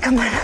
Come on.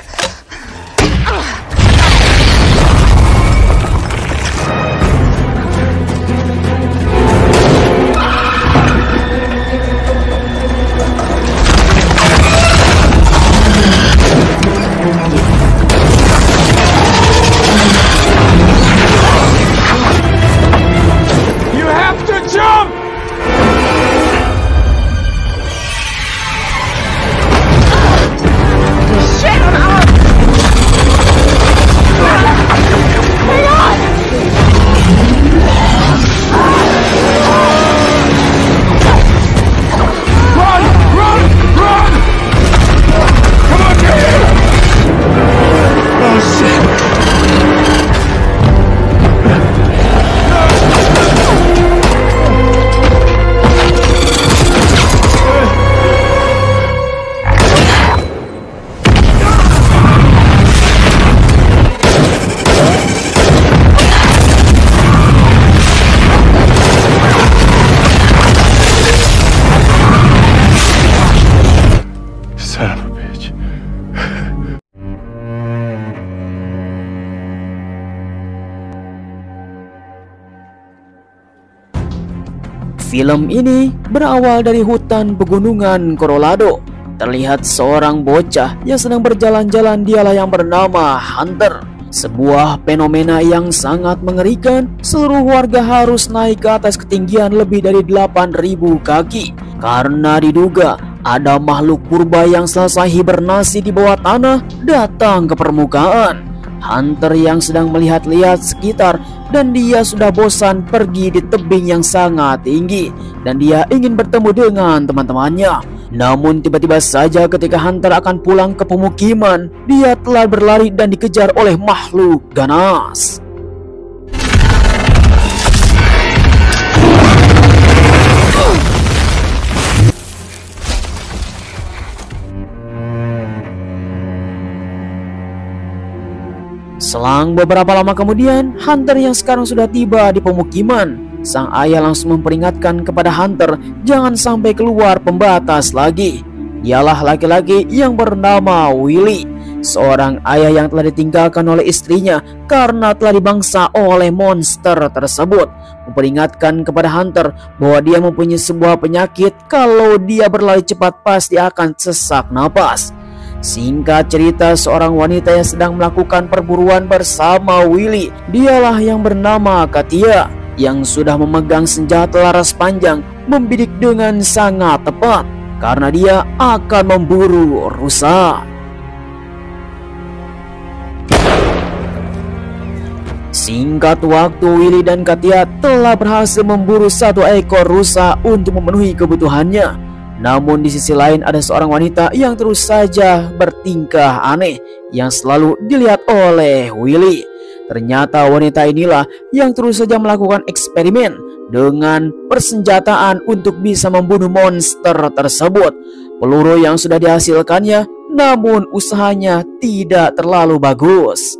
Film ini berawal dari hutan pegunungan Colorado. Terlihat seorang bocah yang sedang berjalan-jalan, dialah yang bernama Hunter. Sebuah fenomena yang sangat mengerikan. Seluruh warga harus naik ke atas ketinggian lebih dari 8.000 kaki karena diduga ada makhluk purba yang selesai hibernasi di bawah tanah datang ke permukaan. Hunter yang sedang melihat-lihat sekitar dan dia sudah bosan pergi di tebing yang sangat tinggi dan dia ingin bertemu dengan teman-temannya. Namun tiba-tiba saja ketika Hunter akan pulang ke pemukiman, dia telah berlari dan dikejar oleh makhluk ganas. Selang beberapa lama kemudian, Hunter yang sekarang sudah tiba di pemukiman. Sang ayah langsung memperingatkan kepada Hunter jangan sampai keluar pembatas lagi. Dialah laki-laki yang bernama Willy, seorang ayah yang telah ditinggalkan oleh istrinya karena telah dibangsa oleh monster tersebut. Memperingatkan kepada Hunter bahwa dia mempunyai sebuah penyakit, kalau dia berlari cepat pasti akan sesak napas. Singkat cerita, seorang wanita yang sedang melakukan perburuan bersama Willy, dialah yang bernama Katia, yang sudah memegang senjata laras panjang, membidik dengan sangat tepat karena dia akan memburu rusa. Singkat waktu, Willy dan Katia telah berhasil memburu satu ekor rusa untuk memenuhi kebutuhannya. Namun di sisi lain ada seorang wanita yang terus saja bertingkah aneh yang selalu dilihat oleh Willy. Ternyata wanita inilah yang terus saja melakukan eksperimen dengan persenjataan untuk bisa membunuh monster tersebut. Peluru yang sudah dihasilkannya, namun usahanya tidak terlalu bagus.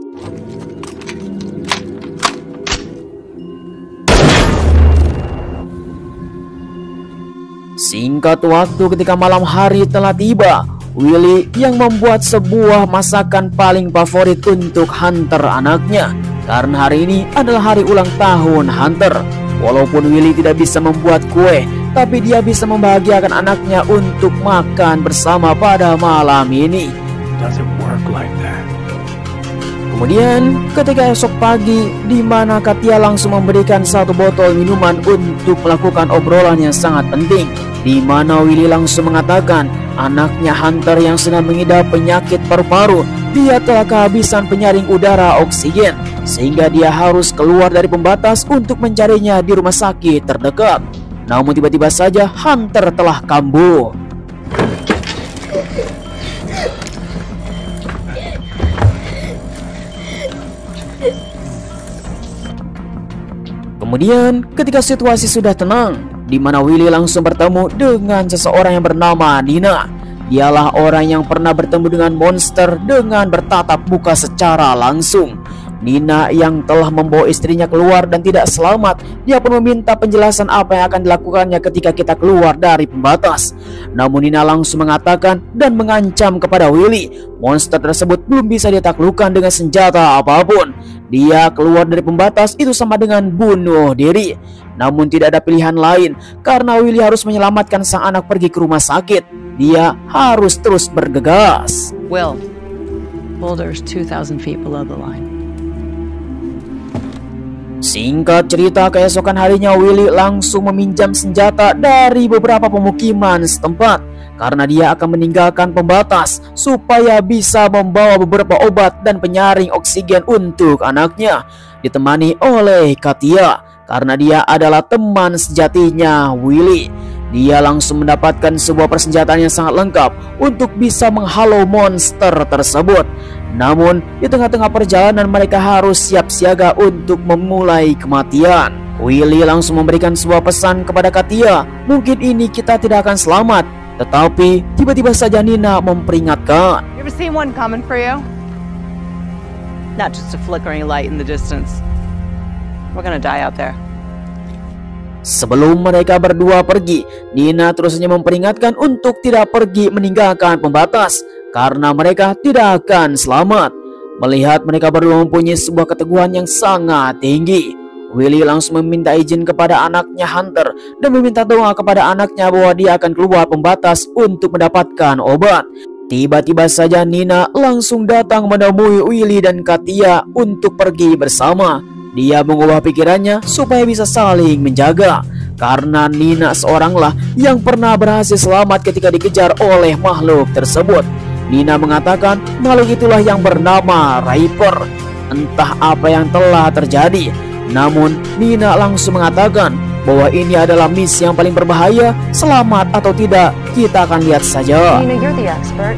Singkat waktu ketika malam hari telah tiba, Willy yang membuat sebuah masakan paling favorit untuk Hunter anaknya. Karena hari ini adalah hari ulang tahun Hunter. Walaupun Willy tidak bisa membuat kue, tapi dia bisa membahagiakan anaknya untuk makan bersama pada malam ini. Kemudian ketika esok pagi, di mana Katia langsung memberikan satu botol minuman untuk melakukan obrolan yang sangat penting, di mana Willy langsung mengatakan anaknya Hunter yang sedang mengidap penyakit paru-paru, dia telah kehabisan penyaring udara oksigen sehingga dia harus keluar dari pembatas untuk mencarinya di rumah sakit terdekat. Namun tiba-tiba saja Hunter telah kambuh. Kemudian ketika situasi sudah tenang, di mana Willy langsung bertemu dengan seseorang yang bernama Nina. Dialah orang yang pernah bertemu dengan monster dengan bertatap muka secara langsung. Nina yang telah membawa istrinya keluar dan tidak selamat, dia pun meminta penjelasan apa yang akan dilakukannya ketika kita keluar dari pembatas. Namun Nina langsung mengatakan dan mengancam kepada Willy, monster tersebut belum bisa ditaklukkan dengan senjata apapun. Dia keluar dari pembatas itu sama dengan bunuh diri. Namun tidak ada pilihan lain karena Willy harus menyelamatkan sang anak pergi ke rumah sakit. Dia harus terus bergegas. Will, Boulder's 2,000 feet below the line. Singkat cerita, keesokan harinya Willy langsung meminjam senjata dari beberapa pemukiman setempat karena dia akan meninggalkan pembatas supaya bisa membawa beberapa obat dan penyaring oksigen untuk anaknya, ditemani oleh Katia karena dia adalah teman sejatinya Willy. Dia langsung mendapatkan sebuah persenjataan yang sangat lengkap untuk bisa menghalau monster tersebut. Namun di tengah-tengah perjalanan mereka harus siap siaga untuk memulai kematian. Willy langsung memberikan sebuah pesan kepada Katia, mungkin ini kita tidak akan selamat. Tetapi tiba-tiba saja Nina memperingatkan. You ever seen one coming for you? Not just a flickering light in the distance. We're gonna die out there. Sebelum mereka berdua pergi, Nina terus saja memperingatkan untuk tidak pergi meninggalkan pembatas karena mereka tidak akan selamat. Melihat mereka berdua mempunyai sebuah keteguhan yang sangat tinggi, Willy langsung meminta izin kepada anaknya Hunter dan meminta doa kepada anaknya bahwa dia akan keluar pembatas untuk mendapatkan obat. Tiba-tiba saja Nina langsung datang menemui Willy dan Katia untuk pergi bersama. Dia mengubah pikirannya supaya bisa saling menjaga karena Nina seoranglah yang pernah berhasil selamat ketika dikejar oleh makhluk tersebut. Nina mengatakan makhluk itulah yang bernama Reaper. Entah apa yang telah terjadi, namun Nina langsung mengatakan bahwa ini adalah misi yang paling berbahaya. Selamat atau tidak, kita akan lihat saja. Nina, you're the expert.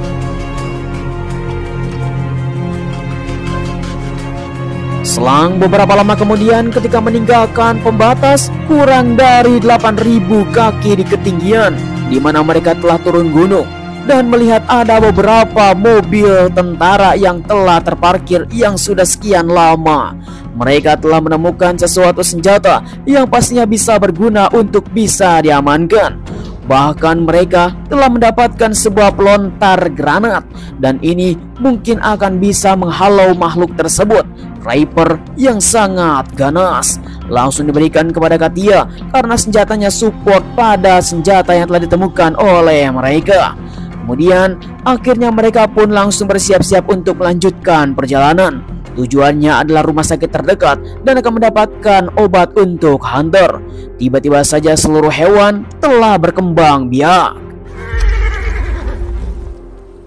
Selang beberapa lama kemudian, ketika meninggalkan pembatas kurang dari 8.000 kaki di ketinggian, di mana mereka telah turun gunung dan melihat ada beberapa mobil tentara yang telah terparkir yang sudah sekian lama. Mereka telah menemukan sesuatu senjata yang pastinya bisa berguna untuk bisa diamankan. Bahkan mereka telah mendapatkan sebuah pelontar granat dan ini mungkin akan bisa menghalau makhluk tersebut. Reaper yang sangat ganas langsung diberikan kepada Katia karena senjatanya support pada senjata yang telah ditemukan oleh mereka. Kemudian akhirnya mereka pun langsung bersiap-siap untuk melanjutkan perjalanan. Tujuannya adalah rumah sakit terdekat dan akan mendapatkan obat untuk Hunter. Tiba-tiba saja seluruh hewan telah berkembang biak.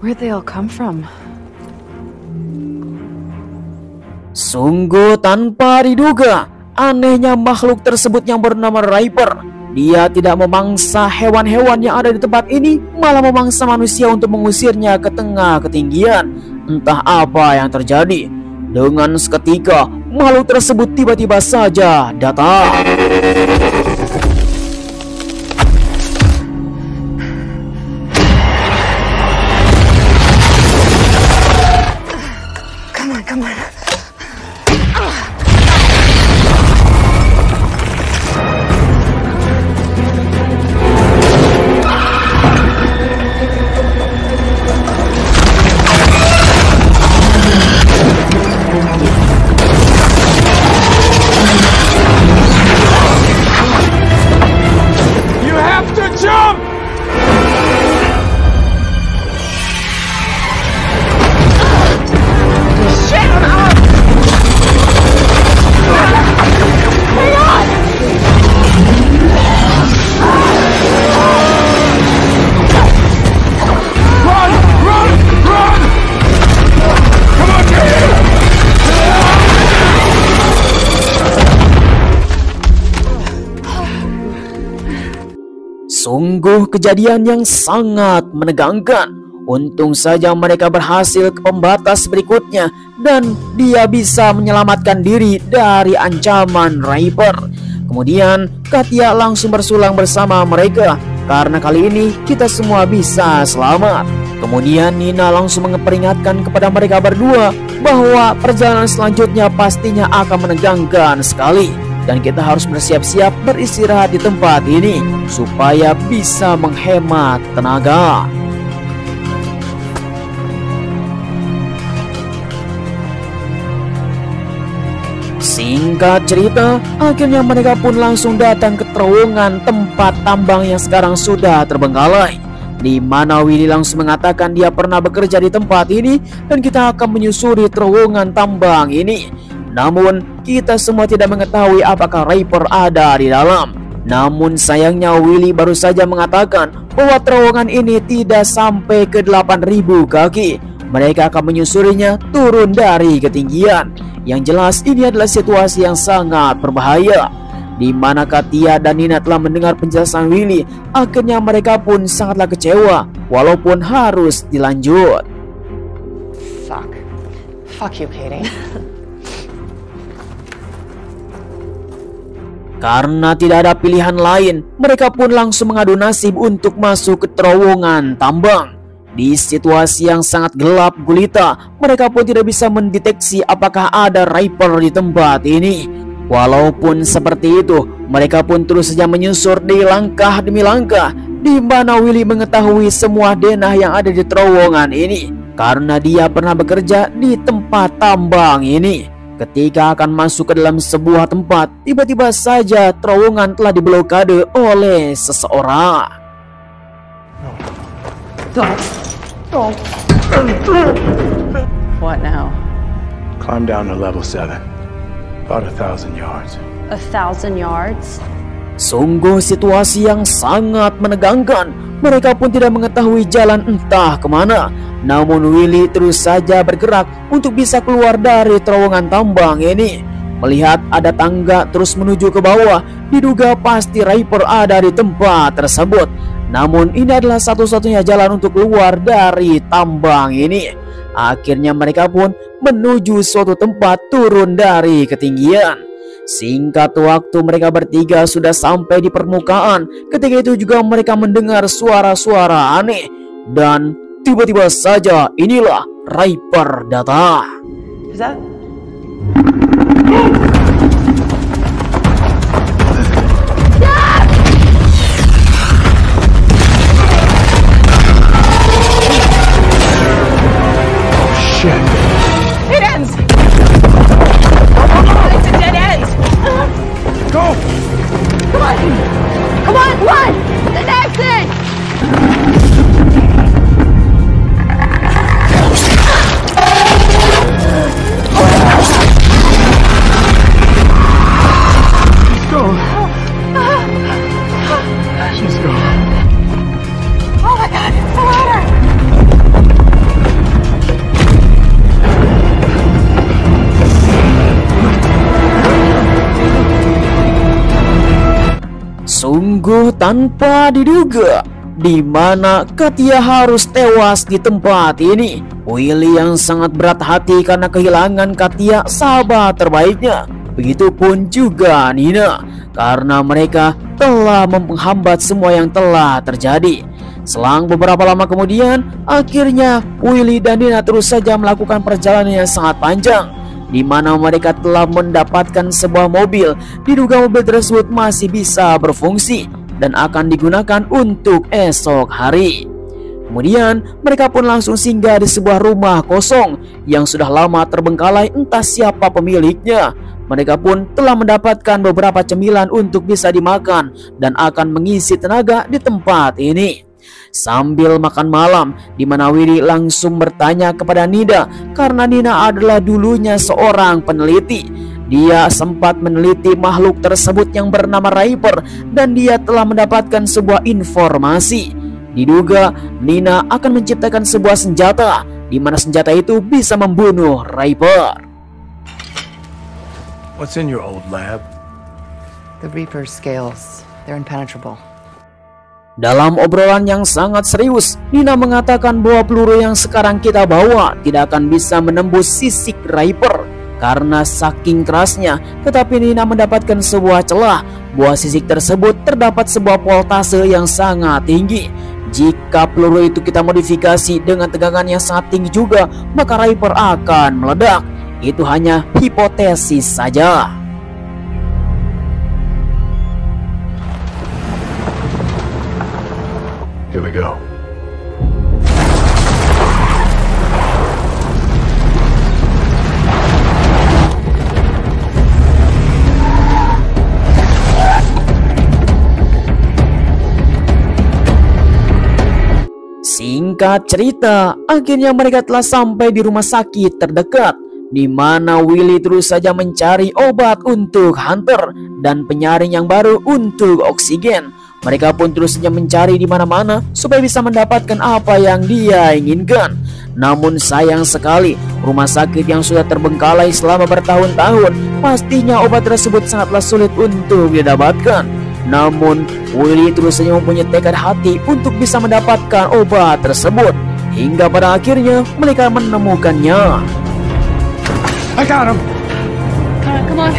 Where'd they all come from? Sungguh tanpa diduga, anehnya makhluk tersebut yang bernama Reaper. Dia tidak memangsa hewan-hewan yang ada di tempat ini, malah memangsa manusia untuk mengusirnya ke tengah ketinggian. Entah apa yang terjadi. Dengan seketika, makhluk tersebut tiba-tiba saja datang. Come on. Sungguh kejadian yang sangat menegangkan. Untung saja mereka berhasil ke pembatas berikutnya dan dia bisa menyelamatkan diri dari ancaman Reaper. Kemudian Katia langsung bersulang bersama mereka karena kali ini kita semua bisa selamat. Kemudian Nina langsung memperingatkan kepada mereka berdua bahwa perjalanan selanjutnya pastinya akan menegangkan sekali, dan kita harus bersiap-siap beristirahat di tempat ini supaya bisa menghemat tenaga. Singkat cerita, akhirnya mereka pun langsung datang ke terowongan tempat tambang yang sekarang sudah terbengkalai, di mana Willy langsung mengatakan dia pernah bekerja di tempat ini dan kita akan menyusuri terowongan tambang ini. Namun kita semua tidak mengetahui apakah Reaper ada di dalam. Namun sayangnya Willy baru saja mengatakan bahwa terowongan ini tidak sampai ke 8.000 kaki. Mereka akan menyusurinya turun dari ketinggian. Yang jelas ini adalah situasi yang sangat berbahaya, di mana Katia dan Nina telah mendengar penjelasan Willy. Akhirnya mereka pun sangatlah kecewa walaupun harus dilanjut. Fuck you, Katie. Karena tidak ada pilihan lain, mereka pun langsung mengadu nasib untuk masuk ke terowongan tambang. Di situasi yang sangat gelap gulita, mereka pun tidak bisa mendeteksi apakah ada Reaper di tempat ini. Walaupun seperti itu, mereka pun terus saja menyusur di langkah demi langkah, di mana Willy mengetahui semua denah yang ada di terowongan ini karena dia pernah bekerja di tempat tambang ini. Ketika akan masuk ke dalam sebuah tempat, tiba-tiba saja terowongan telah diblokade oleh seseorang. What now? Climb down to level 7. About 1,000 yards. 1,000 yards? Sungguh situasi yang sangat menegangkan. Mereka pun tidak mengetahui jalan entah kemana. Namun Willy terus saja bergerak untuk bisa keluar dari terowongan tambang ini. Melihat ada tangga terus menuju ke bawah, diduga pasti Reaper ada di tempat tersebut. Namun ini adalah satu-satunya jalan untuk keluar dari tambang ini. Akhirnya mereka pun menuju suatu tempat turun dari ketinggian. Singkat waktu mereka bertiga sudah sampai di permukaan. Ketika itu juga mereka mendengar suara-suara aneh. Dan tiba-tiba saja inilah Reaper datang. Is that? It ends! It's a dead end! Go! Come on! Come on, run! The exit! Go! She's gone. Oh my god, the ladder! Sungguh tanpa diduga, di mana Katia harus tewas di tempat ini. Willy yang sangat berat hati karena kehilangan Katia, sahabat terbaiknya. Begitupun juga Nina, karena mereka telah menghambat semua yang telah terjadi. Selang beberapa lama kemudian, akhirnya Willy dan Nina terus saja melakukan perjalanan yang sangat panjang, di mana mereka telah mendapatkan sebuah mobil. Diduga mobil tersebut masih bisa berfungsi dan akan digunakan untuk esok hari. Kemudian mereka pun langsung singgah di sebuah rumah kosong yang sudah lama terbengkalai, entah siapa pemiliknya. Mereka pun telah mendapatkan beberapa cemilan untuk bisa dimakan dan akan mengisi tenaga di tempat ini. Sambil makan malam, di mana Willy langsung bertanya kepada Nina karena Nina adalah dulunya seorang peneliti. Dia sempat meneliti makhluk tersebut yang bernama Reaper dan dia telah mendapatkan sebuah informasi. Diduga Nina akan menciptakan sebuah senjata di mana senjata itu bisa membunuh Reaper. What's in your old lab? The Reaper's scales. They're impenetrable. Dalam obrolan yang sangat serius, Nina mengatakan bahwa peluru yang sekarang kita bawa tidak akan bisa menembus sisik Reaper karena saking kerasnya. Tetapi Nina mendapatkan sebuah celah. Buah sisik tersebut terdapat sebuah voltase yang sangat tinggi, Jika peluru itu kita modifikasi dengan tegangan yang sangat tinggi juga, maka Reaper akan meledak. Itu hanya hipotesis saja. Here we go. Singkat cerita, akhirnya mereka telah sampai di rumah sakit terdekat, di mana Willy terus saja mencari obat untuk Hunter dan penyaring yang baru untuk oksigen. Mereka pun terus saja mencari di mana-mana supaya bisa mendapatkan apa yang dia inginkan. Namun sayang sekali, rumah sakit yang sudah terbengkalai selama bertahun-tahun, pastinya obat tersebut sangatlah sulit untuk didapatkan. Namun Willy terus saja mempunyai tekad hati untuk bisa mendapatkan obat tersebut, hingga pada akhirnya mereka menemukannya. I got him. Come on.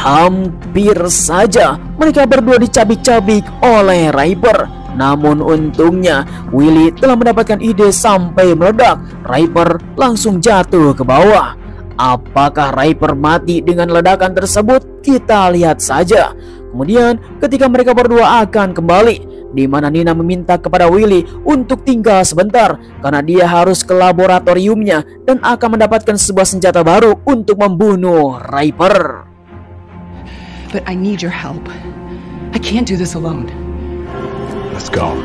Hampir saja mereka berdua dicabik-cabik oleh Reaper. Namun untungnya Willy telah mendapatkan ide sampai meledak. Reaper langsung jatuh ke bawah. Apakah Reaper mati dengan ledakan tersebut? Kita lihat saja. Kemudian ketika mereka berdua akan kembali, di mana Nina meminta kepada Willy untuk tinggal sebentar karena dia harus ke laboratoriumnya dan akan mendapatkan sebuah senjata baru untuk membunuh Reaper. But I need your help. I can't do this alone. Let's go.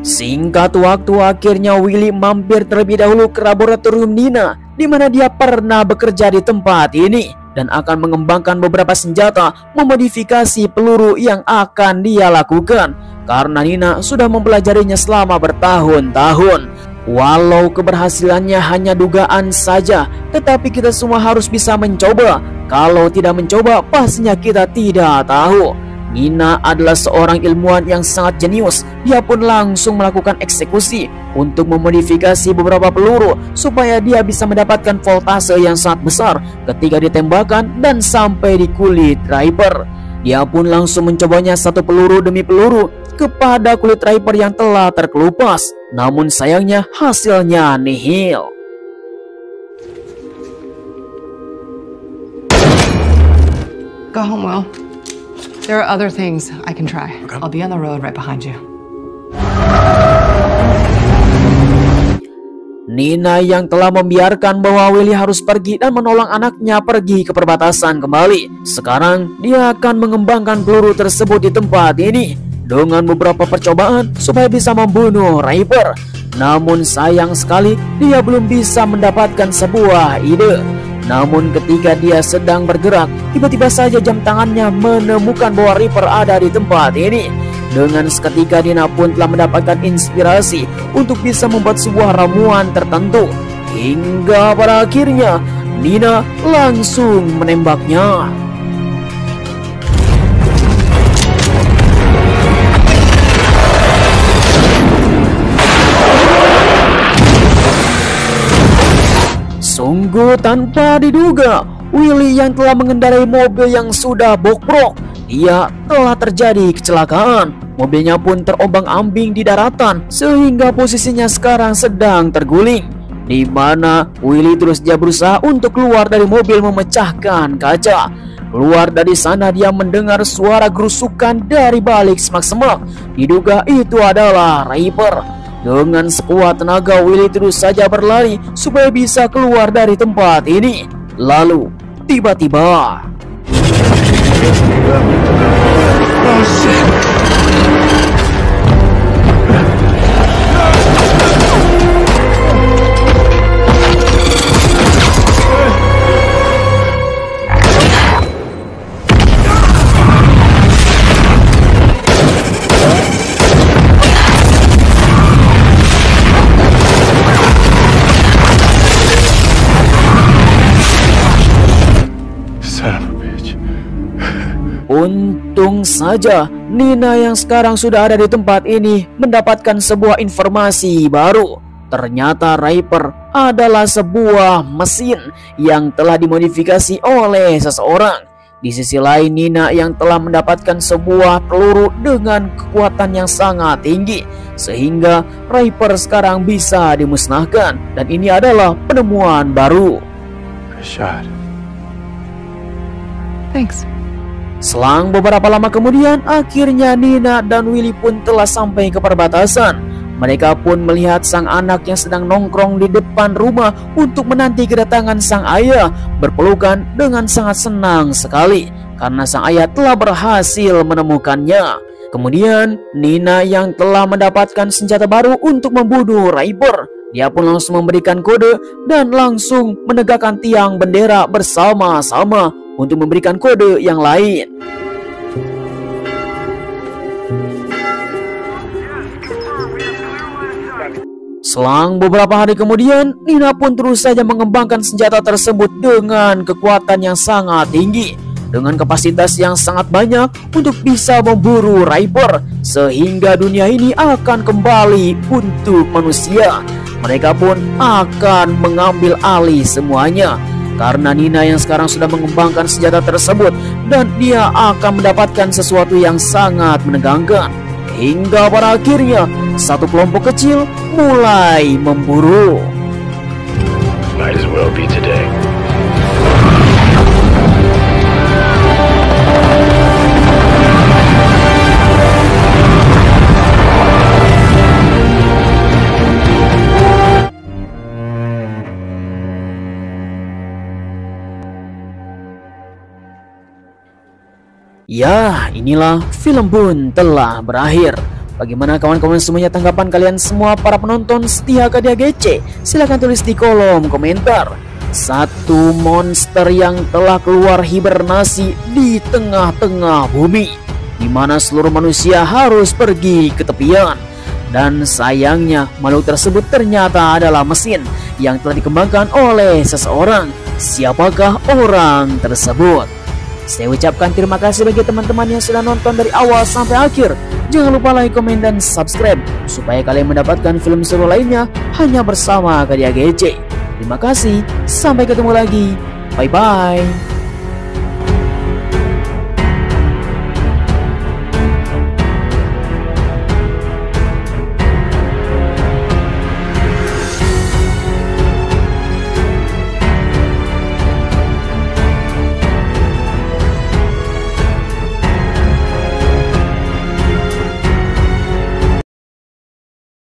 Singkat waktu, akhirnya Willy mampir terlebih dahulu ke laboratorium Nina, di mana dia pernah bekerja di tempat ini dan akan mengembangkan beberapa senjata memodifikasi peluru yang akan dia lakukan. Karena Nina sudah mempelajarinya selama bertahun-tahun. Walau keberhasilannya hanya dugaan saja, tetapi kita semua harus bisa mencoba. Kalau tidak mencoba, pastinya kita tidak tahu. Nina adalah seorang ilmuwan yang sangat jenius. Dia pun langsung melakukan eksekusi untuk memodifikasi beberapa peluru supaya dia bisa mendapatkan voltase yang sangat besar ketika ditembakkan dan sampai di kulit Reaper. Dia pun langsung mencobanya satu peluru demi peluru kepada kulit Reaper yang telah terkelupas. Namun sayangnya hasilnya nihil. Go home, Will. There are other things I can try. Okay. I'll be on the road right behind you. Nina yang telah membiarkan bahwa Willy harus pergi dan menolong anaknya pergi ke perbatasan kembali. Sekarang dia akan mengembangkan peluru tersebut di tempat ini dengan beberapa percobaan supaya bisa membunuh Reaper. Namun sayang sekali dia belum bisa mendapatkan sebuah ide. Namun ketika dia sedang bergerak, tiba-tiba saja jam tangannya menemukan bahwa Reaper ada di tempat ini. Dengan seketika Nina pun telah mendapatkan inspirasi untuk bisa membuat sebuah ramuan tertentu. Hingga pada akhirnya Nina langsung menembaknya. Sungguh tanpa diduga, Willy yang telah mengendarai mobil yang sudah bobrok, dia telah terjadi kecelakaan. Mobilnya pun terombang-ambing di daratan sehingga posisinya sekarang sedang terguling. Di mana Willy terus dia berusaha untuk keluar dari mobil memecahkan kaca. Keluar dari sana dia mendengar suara gerusukan dari balik semak-semak. Diduga itu adalah Reaper. Dengan sekuat tenaga Willy terus saja berlari supaya bisa keluar dari tempat ini. Lalu tiba-tiba, Oh shit! Untung saja Nina yang sekarang sudah ada di tempat ini mendapatkan sebuah informasi baru. Ternyata Reaper adalah sebuah mesin yang telah dimodifikasi oleh seseorang. Di sisi lain, Nina yang telah mendapatkan sebuah peluru dengan kekuatan yang sangat tinggi, sehingga Reaper sekarang bisa dimusnahkan. Dan ini adalah penemuan baru. Good shot. Thanks. Selang beberapa lama kemudian, akhirnya Nina dan Willy pun telah sampai ke perbatasan. Mereka pun melihat sang anak yang sedang nongkrong di depan rumah untuk menanti kedatangan sang ayah, berpelukan dengan sangat senang sekali karena sang ayah telah berhasil menemukannya. Kemudian Nina yang telah mendapatkan senjata baru untuk membunuh Reaper, dia pun langsung memberikan kode dan langsung menegakkan tiang bendera bersama-sama untuk memberikan kode yang lain. Selang beberapa hari kemudian, Nina pun terus saja mengembangkan senjata tersebut dengan kekuatan yang sangat tinggi, dengan kapasitas yang sangat banyak untuk bisa memburu Reaper, sehingga dunia ini akan kembali untuk manusia. Mereka pun akan mengambil alih semuanya, karena Nina yang sekarang sudah mengembangkan senjata tersebut, dan dia akan mendapatkan sesuatu yang sangat menegangkan. Hingga pada akhirnya satu kelompok kecil mulai memburu. Might as well be today. Ya, inilah film pun telah berakhir. Bagaimana kawan-kawan semuanya tanggapan kalian semua para penonton setia KDAGC? Silahkan tulis di kolom komentar. Satu monster yang telah keluar hibernasi di tengah-tengah bumi, di mana seluruh manusia harus pergi ke tepian. Dan sayangnya makhluk tersebut ternyata adalah mesin yang telah dikembangkan oleh seseorang. Siapakah orang tersebut? Saya ucapkan terima kasih bagi teman-teman yang sudah nonton dari awal sampai akhir. Jangan lupa like, komen, dan subscribe supaya kalian mendapatkan film seru lainnya hanya bersama KDAGC. Terima kasih, sampai ketemu lagi. Bye-bye.